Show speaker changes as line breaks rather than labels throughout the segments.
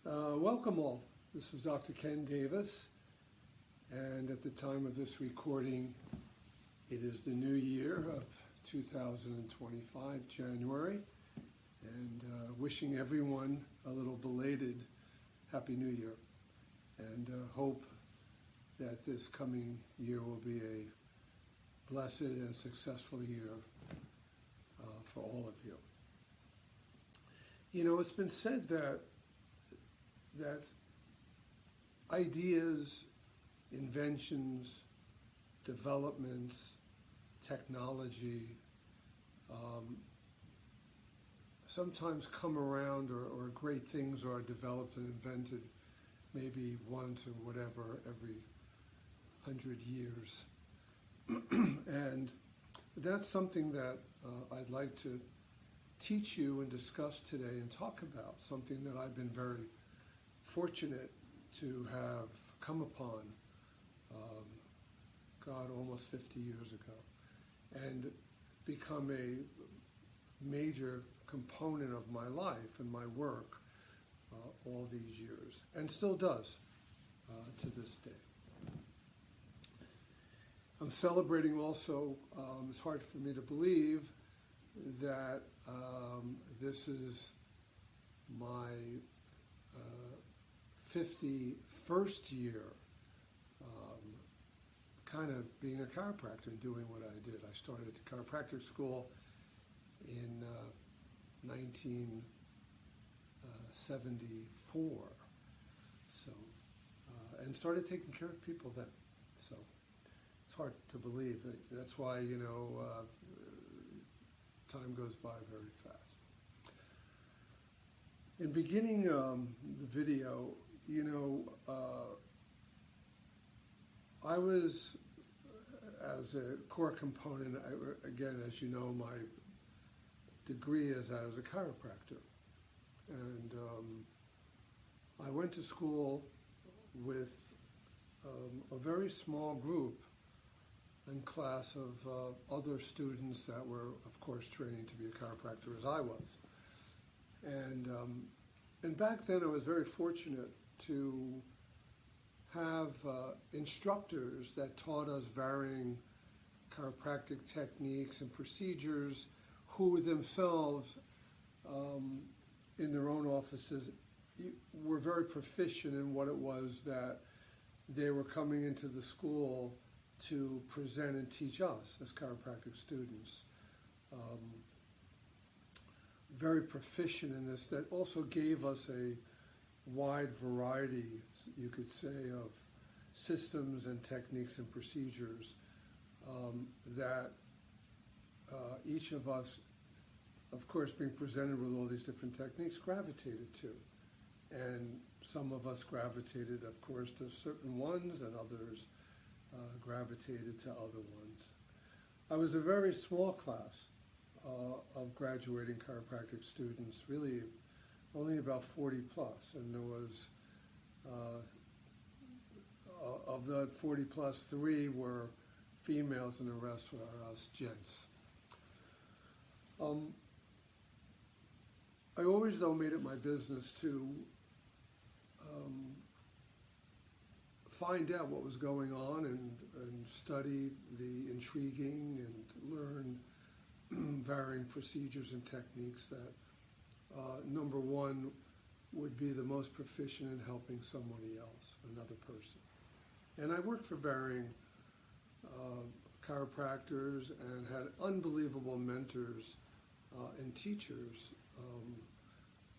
Welcome all. This is Dr. Ken Davis, and at the time of this recording, it is the new year of 2025, January, and wishing everyone a little belated Happy New Year, and hope that this coming year will be a blessed and successful year for all of you. You know, it's been said that ideas, inventions, developments, technology sometimes come around, or great things are developed and invented maybe once or whatever every 100 years. And that's something that I'd like to teach you and discuss today and talk about, something that I've been very fortunate to have come upon, almost 50 years ago, and become a major component of my life and my work all these years, and still does to this day. I'm celebrating also, it's hard for me to believe that this is my 51st year kind of being a chiropractor and doing what I did. I started chiropractic school in 1974, and started taking care of people then. So it's hard to believe. That's why, time goes by very fast. In beginning the video, I was, as a core component, again, as you know, my degree is as a chiropractor. And I went to school with a very small group and class of other students that were, of course, training to be a chiropractor as I was. And back then I was very fortunate to have instructors that taught us varying chiropractic techniques and procedures, who themselves, in their own offices, were very proficient in what it was that they were coming into the school to present and teach us as chiropractic students. Very proficient in this, that also gave us a wide variety, you could say, of systems and techniques and procedures that each of us, of course, being presented with all these different techniques, gravitated to. And some of us gravitated, of course, to certain ones, and others gravitated to other ones. I was a very small class of graduating chiropractic students, really only about 40 plus, and there was, of the 40 plus, 3 were females and the rest were us gents. I always, though, made it my business to find out what was going on and study the intriguing and learn varying procedures and techniques that, number one, would be the most proficient in helping somebody else, another person. And I worked for varying chiropractors and had unbelievable mentors and teachers,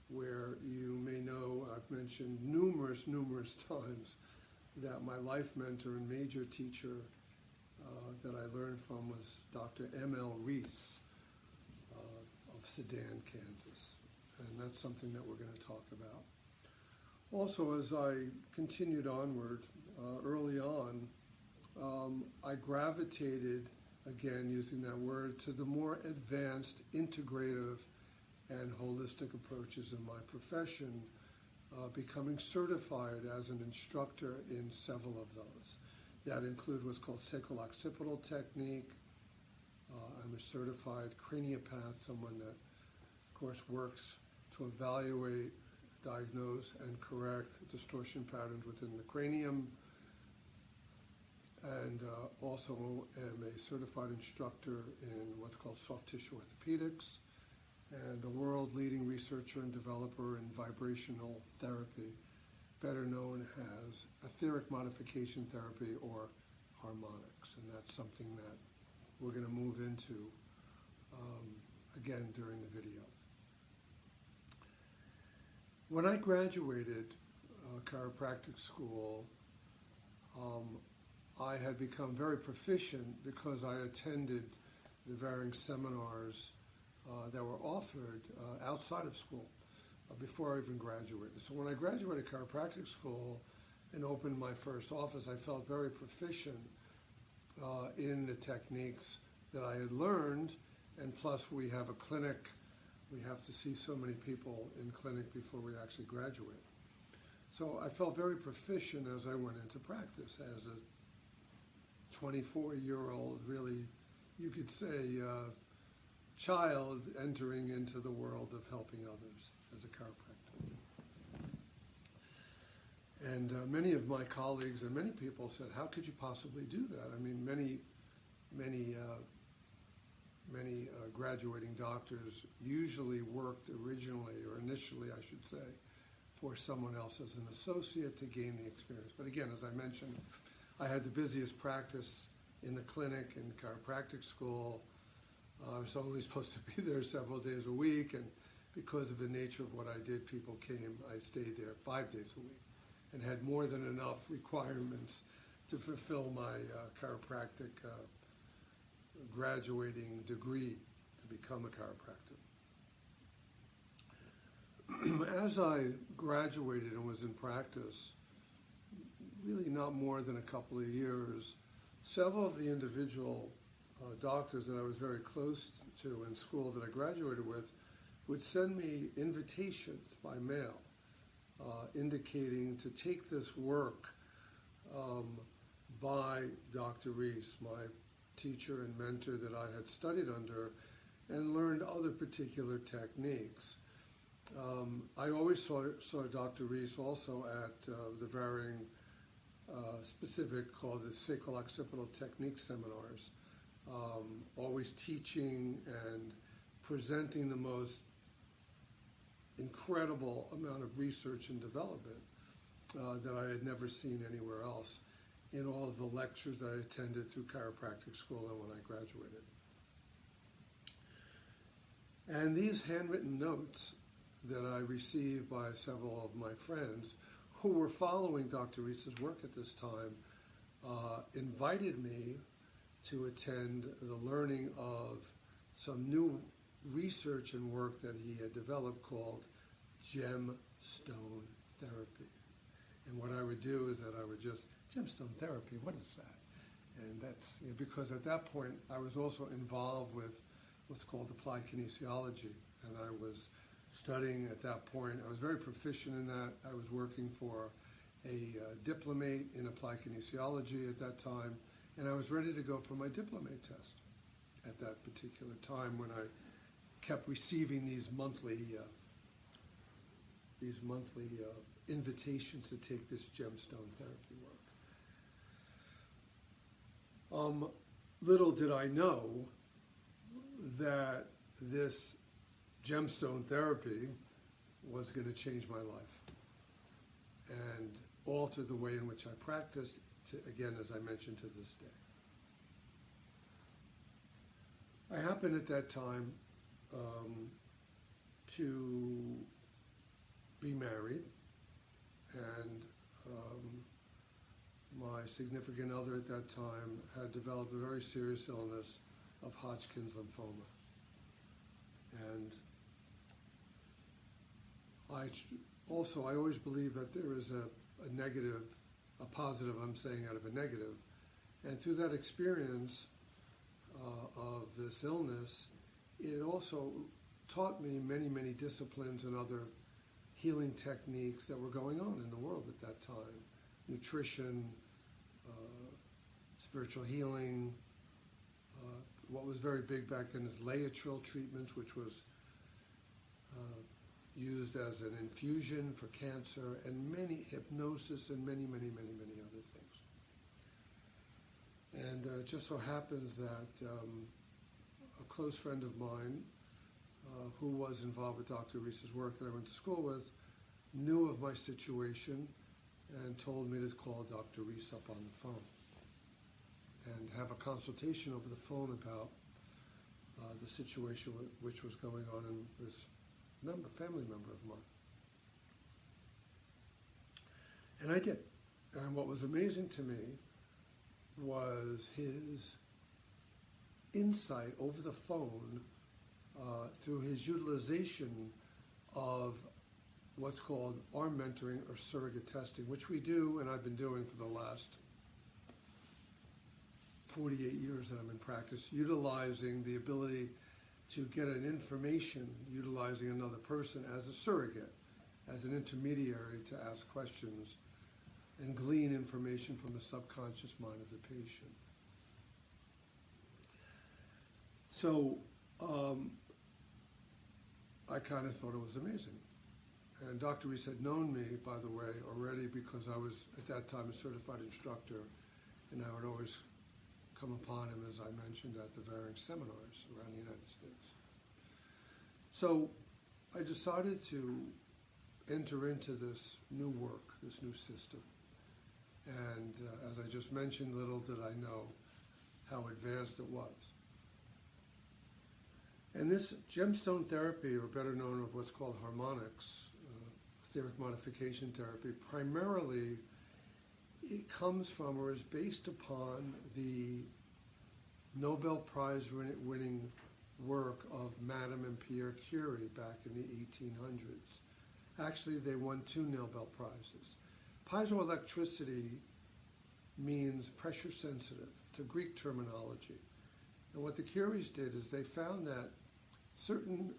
where you may know I've mentioned numerous times that my life mentor and major teacher that I learned from was Dr. M.L. Reese of Sedan, Kansas. And that's something that we're going to talk about. Also, as I continued onward, early on, I gravitated, again using that word, to the more advanced, integrative, and holistic approaches in my profession, becoming certified as an instructor in several of those. That include what's called sacral-occipital technique. I'm a certified craniopath, someone that, of course, works to evaluate diagnose and correct distortion patterns within the cranium, and also am a certified instructor in what's called soft tissue orthopedics, and a world-leading researcher and developer in vibrational therapy, better known as etheric modification therapy or harmonics. And that's something that we're going to move into again during the video. When I graduated chiropractic school, I had become very proficient because I attended the varying seminars that were offered outside of school before I even graduated. So when I graduated chiropractic school and opened my first office, I felt very proficient in the techniques that I had learned, and plus we have a clinic. We have to see so many people in clinic before we actually graduate. So I felt very proficient as I went into practice as a 24-year-old, really, you could say, child entering into the world of helping others as a chiropractor. And many of my colleagues and many people said, how could you possibly do that? I mean, many graduating doctors usually worked originally, or initially I should say, for someone else as an associate to gain the experience. But again, as I mentioned, I had the busiest practice in the clinic in chiropractic school. I was only supposed to be there several days a week, and because of the nature of what I did, people came. I stayed there 5 days a week and had more than enough requirements to fulfill my chiropractic graduating degree to become a chiropractor. As I graduated and was in practice, really not more than a couple of years, several of the individual doctors that I was very close to in school that I graduated with would send me invitations by mail indicating to take this work by Dr. Reese, my teacher and mentor that I had studied under and learned other particular techniques. I always saw Dr. Reese also at the varying specific called the sacral-occipital technique seminars, always teaching and presenting the most incredible amount of research and development that I had never seen anywhere else in all of the lectures that I attended through chiropractic school and when I graduated. And these handwritten notes that I received by several of my friends who were following Dr. Reese's work at this time invited me to attend the learning of some new research and work that he had developed called gemstone therapy. And what I would do is that I would just, gemstone therapy, what is that? And that's because at that point I was also involved with what's called applied kinesiology, and I was studying at that point. I was very proficient in that. I was working for a diplomate in applied kinesiology at that time, and I was ready to go for my diplomate test at that particular time when I kept receiving these monthly invitations to take this gemstone therapy work. Little did I know that this gemstone therapy was going to change my life and alter the way in which I practiced, again, as I mentioned, to this day. I happened at that time to be married, and my significant other at that time had developed a very serious illness of Hodgkin's lymphoma. And I always believe that there is a negative, a positive, I'm saying, out of a negative. And through that experience of this illness, it also taught me many, many disciplines and other healing techniques that were going on in the world at that time. Nutrition, spiritual healing. What was very big back then is Laetrile treatments, which was used as an infusion for cancer, and many hypnosis and many other things. And it just so happens that a close friend of mine who was involved with Dr. Reese's work that I went to school with knew of my situation and told me to call Dr. Reese up on the phone and have a consultation over the phone about the situation which was going on in this family member of mine. And I did. And what was amazing to me was his insight over the phone through his utilization of what's called arm mentoring or surrogate testing, which we do, and I've been doing for the last 48 years that I'm in practice, utilizing the ability to get an information, utilizing another person as a surrogate, as an intermediary to ask questions and glean information from the subconscious mind of the patient. So I kind of thought it was amazing. And Dr. Reese had known me, by the way, already because I was, at that time, a certified instructor, and I would always come upon him, as I mentioned, at the varying seminars around the United States. So I decided to enter into this new work, this new system. And as I just mentioned, little did I know how advanced it was. And this gemstone therapy, or better known as what's called harmonics, etheric modification therapy, primarily it comes from or is based upon the Nobel Prize winning work of Madame and Pierre Curie back in the 1800s. Actually, they won 2 Nobel Prizes. Piezoelectricity means pressure sensitive. It's a Greek terminology. And what the Curies did is they found that certain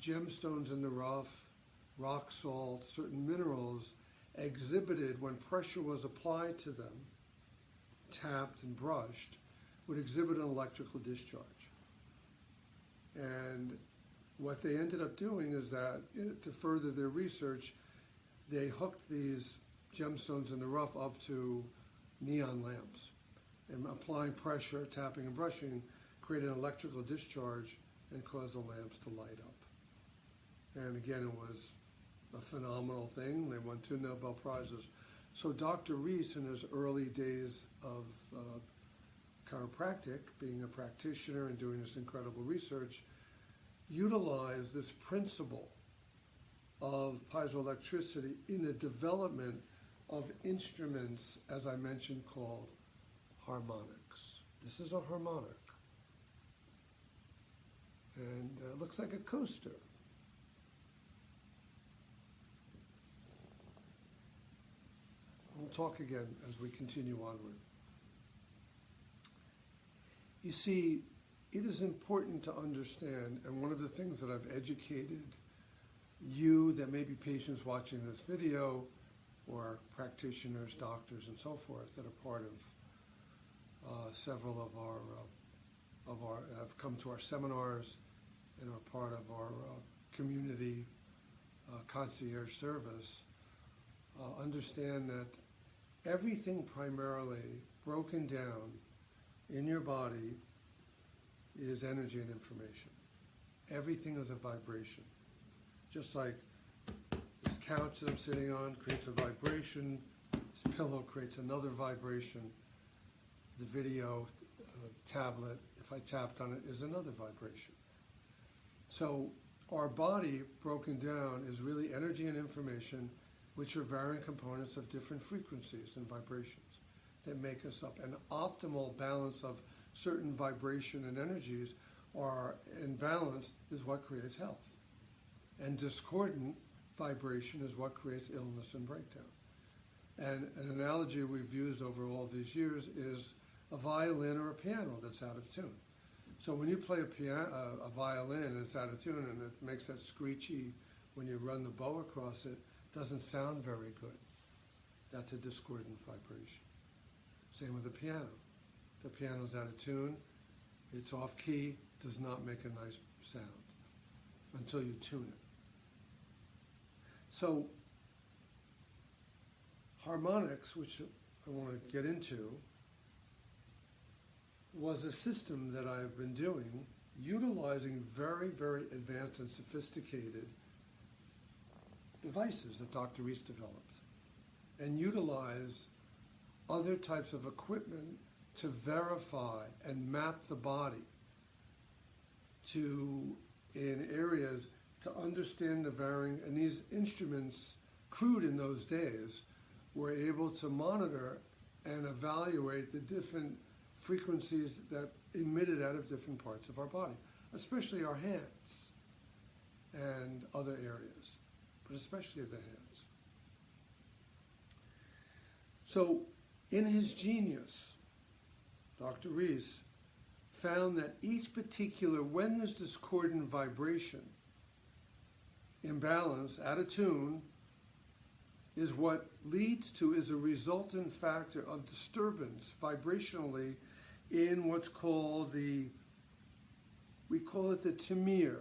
gemstones in the rock salt, certain minerals exhibited, when pressure was applied to them, tapped and brushed, would exhibit an electrical discharge. And what they ended up doing is that, to further their research, they hooked these gemstones in the rough up to neon lamps. And applying pressure, tapping and brushing, created an electrical discharge and caused the lamps to light up. And again, it was a phenomenal thing. They won 2 Nobel Prizes. So Dr. Reese, in his early days of chiropractic, being a practitioner and doing this incredible research, utilized this principle of piezoelectricity in the development of instruments, as I mentioned, called harmonics. This is a harmonic. And it looks like a coaster. We'll talk again as we continue onward. You see, it is important to understand, and one of the things that I've educated you that may be patients watching this video, or practitioners, doctors, and so forth that are part of several of our have come to our seminars and are part of our community concierge service, understand that everything primarily broken down in your body is energy and information. Everything is a vibration. Just like this couch that I'm sitting on creates a vibration, this pillow creates another vibration, the video tablet, if I tapped on it, is another vibration. So our body broken down is really energy and information, which are varying components of different frequencies and vibrations that make us up. An optimal balance of certain vibration and energies are in balance is what creates health. And discordant vibration is what creates illness and breakdown. And an analogy we've used over all these years is a violin or a piano that's out of tune. So when you play a violin and it's out of tune and it makes that screechy, when you run the bow across it, doesn't sound very good. That's a discordant vibration. Same with the piano. The piano's out of tune, it's off key, does not make a nice sound until you tune it. So harmonics, which I want to get into, was a system that I've been doing utilizing very, very advanced and sophisticated devices that Dr. Reese developed, and utilize other types of equipment to verify and map the body in areas to understand the varying, and these instruments, crude in those days, were able to monitor and evaluate the different frequencies that emitted out of different parts of our body, especially our hands and other areas, but especially the hands. So in his genius, Dr. Reese found that each particular, when there's discordant vibration, imbalance, out of tune, is what leads to, is a resultant factor of disturbance vibrationally in what's called we call it the tamir,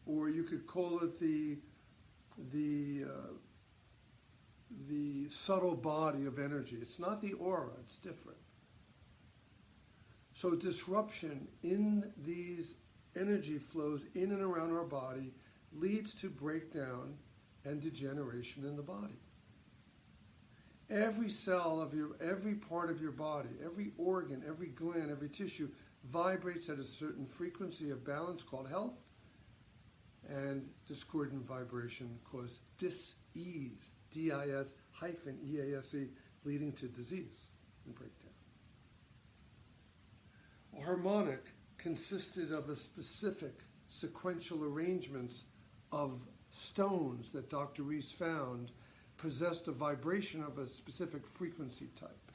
or you could call it the subtle body of energy. It's not the aura, it's different. So disruption in these energy flows in and around our body leads to breakdown and degeneration in the body. Every cell of every part of your body, every organ, every gland, every tissue vibrates at a certain frequency of balance called health, and discordant vibration causes dis-ease, D-I-S-E-A-S-E, leading to disease and breakdown. A harmonic consisted of a specific sequential arrangements of stones that Dr. Reese found possessed a vibration of a specific frequency type.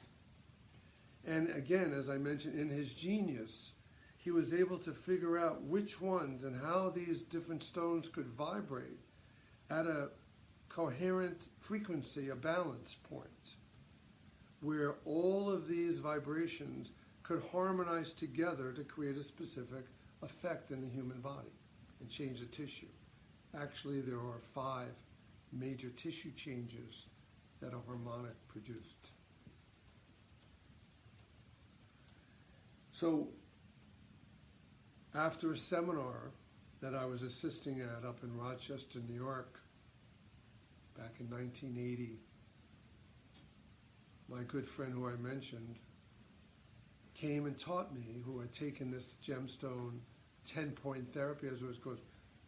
And again, as I mentioned, in his genius, he was able to figure out which ones and how these different stones could vibrate at a coherent frequency, a balance point, where all of these vibrations could harmonize together to create a specific effect in the human body and change the tissue. Actually, there are 5 major tissue changes that a harmonic produced. So, after a seminar that I was assisting at up in Rochester, New York, back in 1980, my good friend who I mentioned came and taught me, who had taken this gemstone 10-point therapy, as it was called,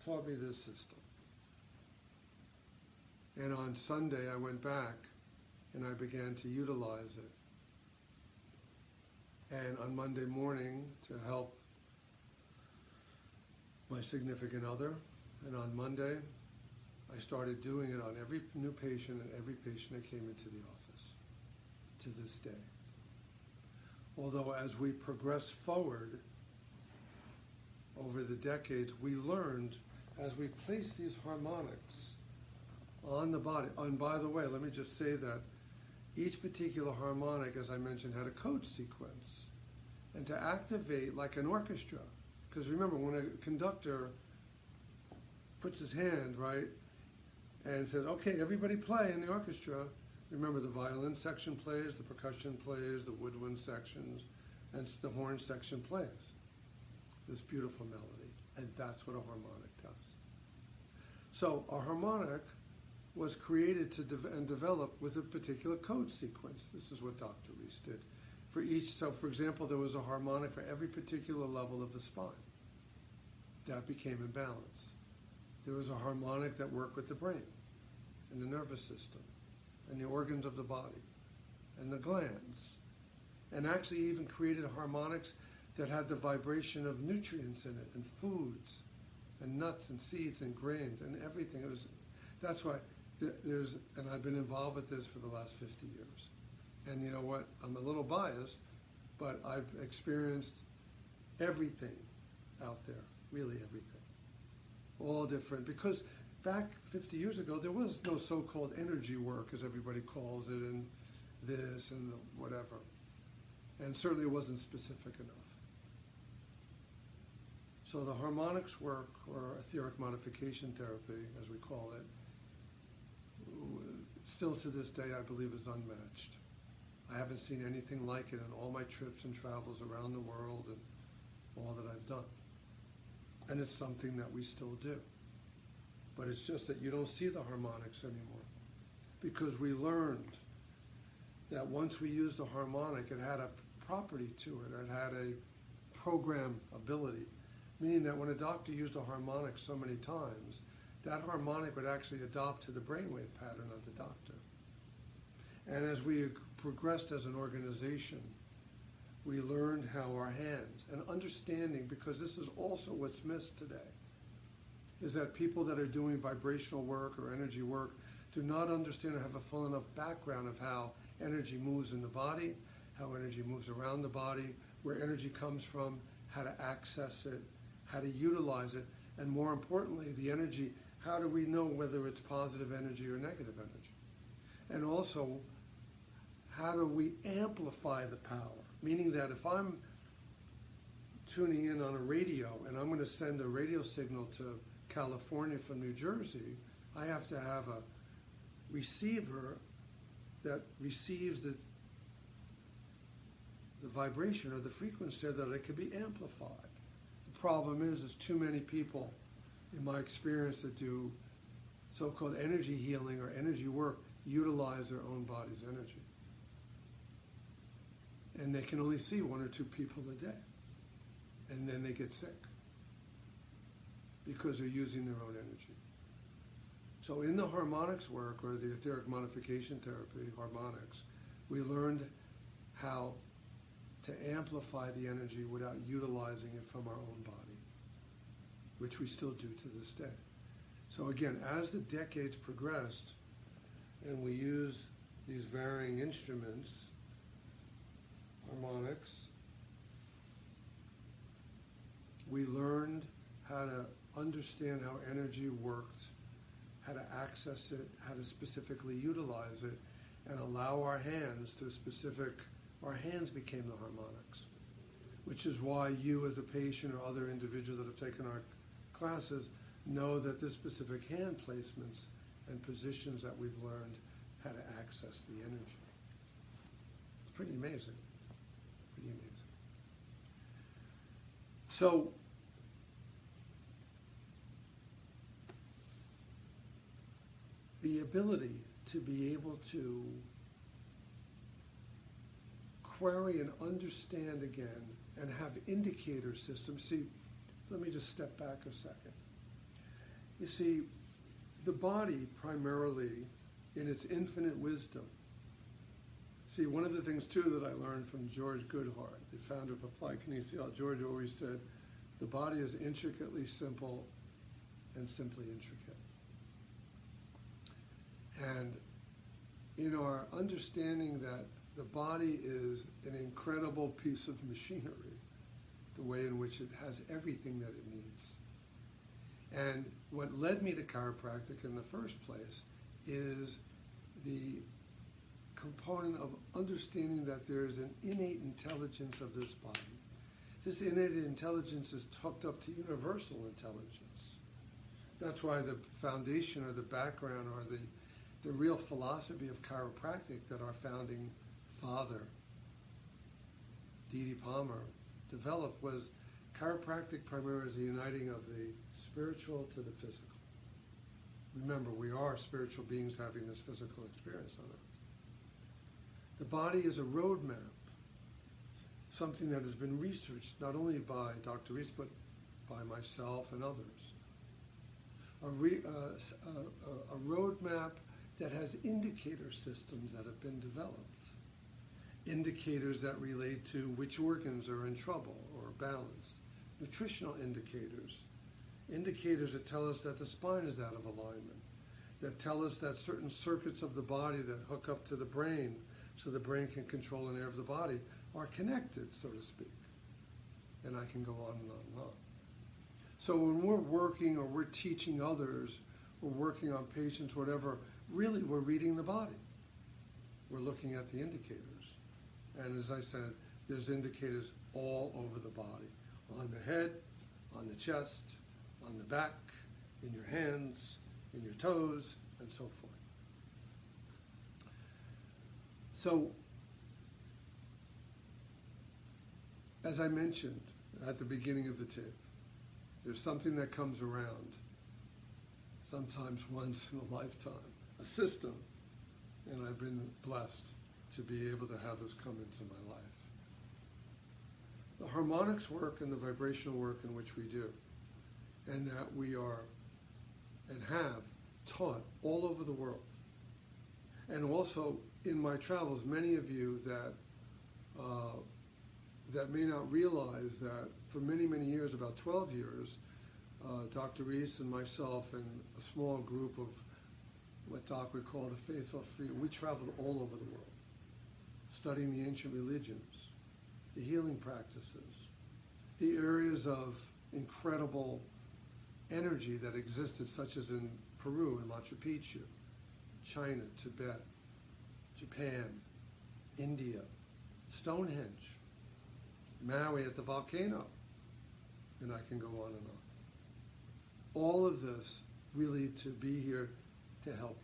taught me this system. And on Sunday I went back and I began to utilize it. And on Monday morning, to help my significant other, and on Monday I started doing it on every new patient and every patient that came into the office to this day. Although as we progress forward over the decades, we learned as we place these harmonics on the body. And by the way, let me just say that each particular harmonic, as I mentioned, had a code sequence. And to activate like an orchestra, because remember, when a conductor puts his hand, right, and says, okay, everybody play in the orchestra, remember the violin section plays, the percussion plays, the woodwind sections, and the horn section plays. This beautiful melody. And that's what a harmonic does. So a harmonic was created and developed with a particular code sequence. This is what Dr. Reese did. For each, so for example, there was a harmonic for every particular level of the spine. That became in balance. There was a harmonic that worked with the brain and the nervous system and the organs of the body and the glands, and actually even created harmonics that had the vibration of nutrients in it and foods and nuts and seeds and grains and everything. That's why and I've been involved with this for the last 50 years. And you know what? I'm a little biased, but I've experienced everything out there, really everything. All different, because back 50 years ago, there was no so-called energy work, as everybody calls it, and this and whatever. And certainly it wasn't specific enough. So the harmonics work, or etheric modification therapy, as we call it, still to this day, I believe is unmatched. I haven't seen anything like it in all my trips and travels around the world and all that I've done. And it's something that we still do. But it's just that you don't see the harmonics anymore. Because we learned that once we used a harmonic, it had a property to it, or it had a program ability. Meaning that when a doctor used a harmonic so many times, that harmonic would actually adopt to the brainwave pattern of the doctor. And as we progressed as an organization, we learned how our hands, and understanding, because this is also what's missed today, is that people that are doing vibrational work or energy work do not understand or have a full enough background of how energy moves in the body, how energy moves around the body, where energy comes from, how to access it, how to utilize it, and more importantly, the energy, how do we know whether it's positive energy or negative energy? And also, how do we amplify the power? Meaning that if I'm tuning in on a radio and I'm going to send a radio signal to California from New Jersey, I have to have a receiver that receives the vibration or the frequency so that it can be amplified. The problem is too many people, in my experience, that do so-called energy healing or energy work utilize their own body's energy. And they can only see one or two people a day. And then they get sick because they're using their own energy. So in the harmonics work, or the etheric modification therapy, harmonics, we learned how to amplify the energy without utilizing it from our own body, which we still do to this day. So again, as the decades progressed and we used these varying instruments, harmonics, we learned how to understand how energy worked, how to access it, how to specifically utilize it, and allow our hands to our hands became the harmonics, which is why you as a patient or other individuals that have taken our classes know that there's specific hand placements and positions that we've learned how to access the energy. It's pretty amazing. Pretty amazing. So, the ability to be able to query and understand again and have indicator systems. See, let me just step back a second. You see, the body primarily, in its infinite wisdom. See, one of the things too that I learned from George Goodhart, the founder of Applied Kinesiology, George always said, the body is intricately simple and simply intricate. And in our understanding that the body is an incredible piece of machinery, the way in which it has everything that it needs. And what led me to chiropractic in the first place is the component of understanding that there is an innate intelligence of this body. This innate intelligence is hooked up to universal intelligence. That's why the foundation or the background or the real philosophy of chiropractic that our founding father, D.D. Palmer, developed was chiropractic primarily as a uniting of the spiritual to the physical. Remember, we are spiritual beings having this physical experience on earth. The body is a roadmap, something that has been researched not only by Dr. Reese, but by myself and others. A roadmap that has indicator systems that have been developed. Indicators that relate to which organs are in trouble or balanced. Nutritional indicators. Indicators that tell us that the spine is out of alignment. That tell us that certain circuits of the body that hook up to the brain so the brain can control an area of the body are connected, so to speak. And I can go on and on and on. So when we're working or we're teaching others, we're working on patients, whatever, really we're reading the body. We're looking at the indicators. And as I said, there's indicators all over the body. On the head, on the chest, on the back, in your hands, in your toes, and so forth. So, as I mentioned at the beginning of the tape, there's something that comes around, sometimes once in a lifetime, a system, and I've been blessed to be able to have this come into my life. The harmonics work and the vibrational work in which we do, and that we are and have taught all over the world. And also in my travels, many of you that may not realize that for many, many years, about 12 years, Dr. Reese and myself and a small group of what Doc would call the faithful free, we traveled all over the world, studying the ancient religions, the healing practices, the areas of incredible energy that existed, such as in Peru and Machu Picchu, China, Tibet, Japan, India, Stonehenge, Maui at the volcano, and I can go on and on. All of this really to be here to help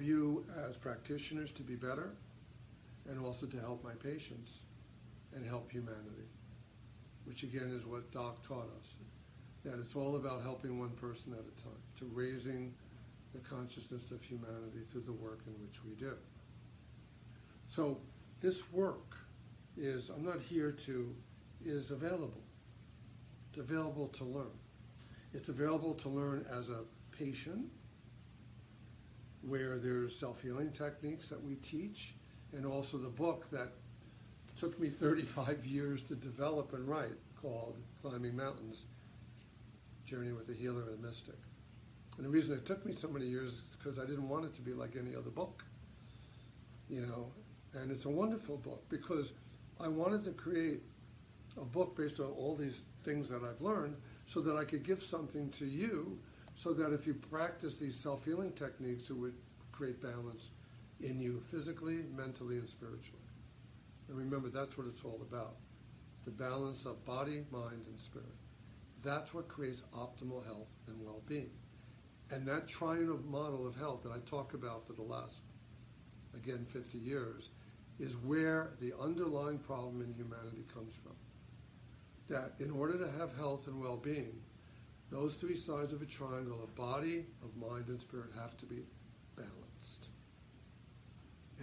you as practitioners to be better, and also to help my patients and help humanity, which again is what Doc taught us, that it's all about helping one person at a time, to raising the consciousness of humanity through the work in which we do. So this work is, I'm not here to, is available. It's available to learn. It's available to learn as a patient, where there's self-healing techniques that we teach, and also the book that took me 35 years to develop and write, called Climbing Mountains, Journey with a Healer and a Mystic. And the reason it took me so many years is because I didn't want it to be like any other book, you know. And it's a wonderful book because I wanted to create a book based on all these things that I've learned so that I could give something to you so that if you practice these self-healing techniques, it would create balance in you physically, mentally, and spiritually. And remember, that's what it's all about. The balance of body, mind, and spirit. That's what creates optimal health and well-being. And that triune model of health that I talk about for the last, again, 50 years, is where the underlying problem in humanity comes from. That in order to have health and well-being, those three sides of a triangle of body, of mind, and spirit have to be balanced.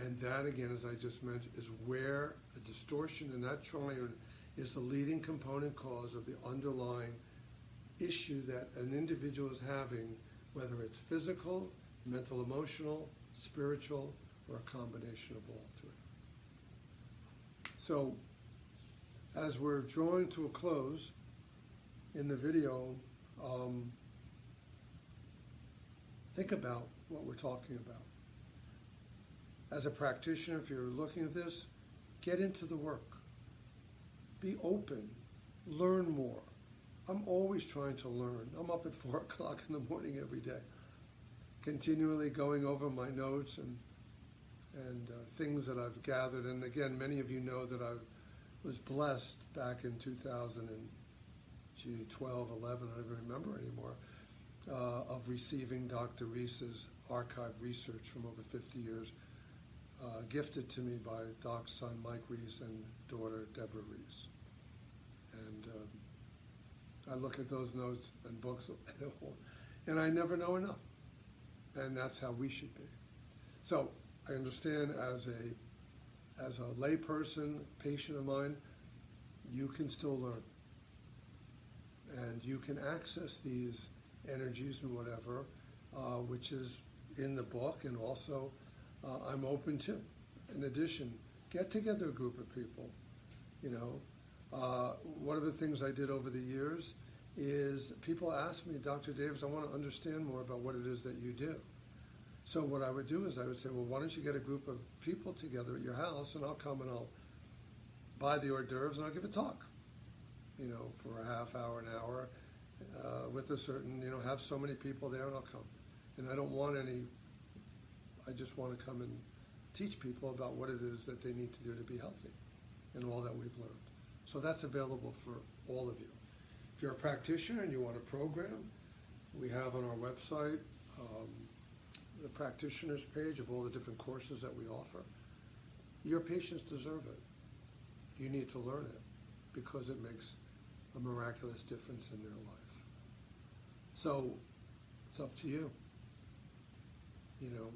And that, again, as I just mentioned, is where a distortion in that triune is the leading component cause of the underlying issue that an individual is having, whether it's physical, mental, emotional, spiritual, or a combination of all three. So, as we're drawing to a close in the video, think about what we're talking about. As a practitioner, if you're looking at this, get into the work. Be open. Learn more. I'm always trying to learn. I'm up at 4 o'clock in the morning every day, continually going over my notes and things that I've gathered. And again, many of you know that I was blessed back in 2012, 11, I don't remember anymore, of receiving Dr. Reese's archived research from over 50 years, gifted to me by Doc's son Mike Reese and daughter Deborah Reese. And I look at those notes and books, and I never know enough. And that's how we should be. So I understand as a lay person, patient of mine, you can still learn. And you can access these energies and whatever, which is in the book, and also I'm open to. In addition, get together a group of people. You know, one of the things I did over the years is people ask me, Dr. Davis, I want to understand more about what it is that you do. So what I would do is I would say, well, why don't you get a group of people together at your house, and I'll come and I'll buy the hors d'oeuvres and I'll give a talk, you know, for a half hour, an hour, with a certain, you know, have so many people there, and I'll come. And I don't want any, I just want to come and teach people about what it is that they need to do to be healthy and all that we've learned. So that's available for all of you. If you're a practitioner and you want a program, we have on our website the practitioners page of all the different courses that we offer. Your patients deserve it. You need to learn it because it makes a miraculous difference in their life. So it's up to you. You know,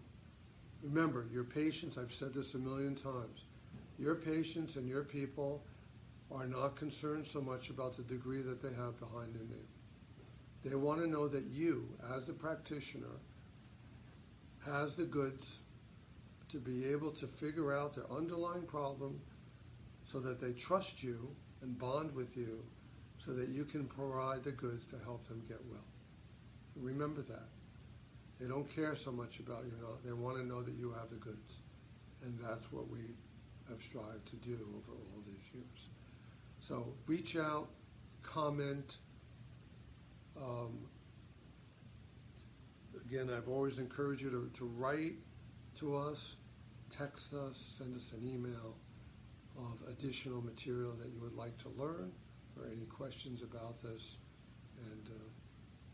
remember, your patients, I've said this a million times, your patients and your people are not concerned so much about the degree that they have behind their name. They want to know that you, as the practitioner, has the goods to be able to figure out their underlying problem so that they trust you and bond with you so that you can provide the goods to help them get well. Remember that. They don't care so much about you now. They want to know that you have the goods. And that's what we have strived to do over all these years. So reach out, comment. Again, I've always encouraged you to write to us, text us, send us an email of additional material that you would like to learn or any questions about this. And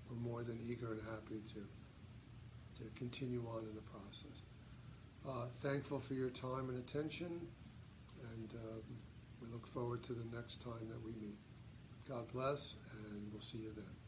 we're more than eager and happy to continue on in the process. Thankful for your time and attention, and we look forward to the next time that we meet. God bless, and we'll see you then.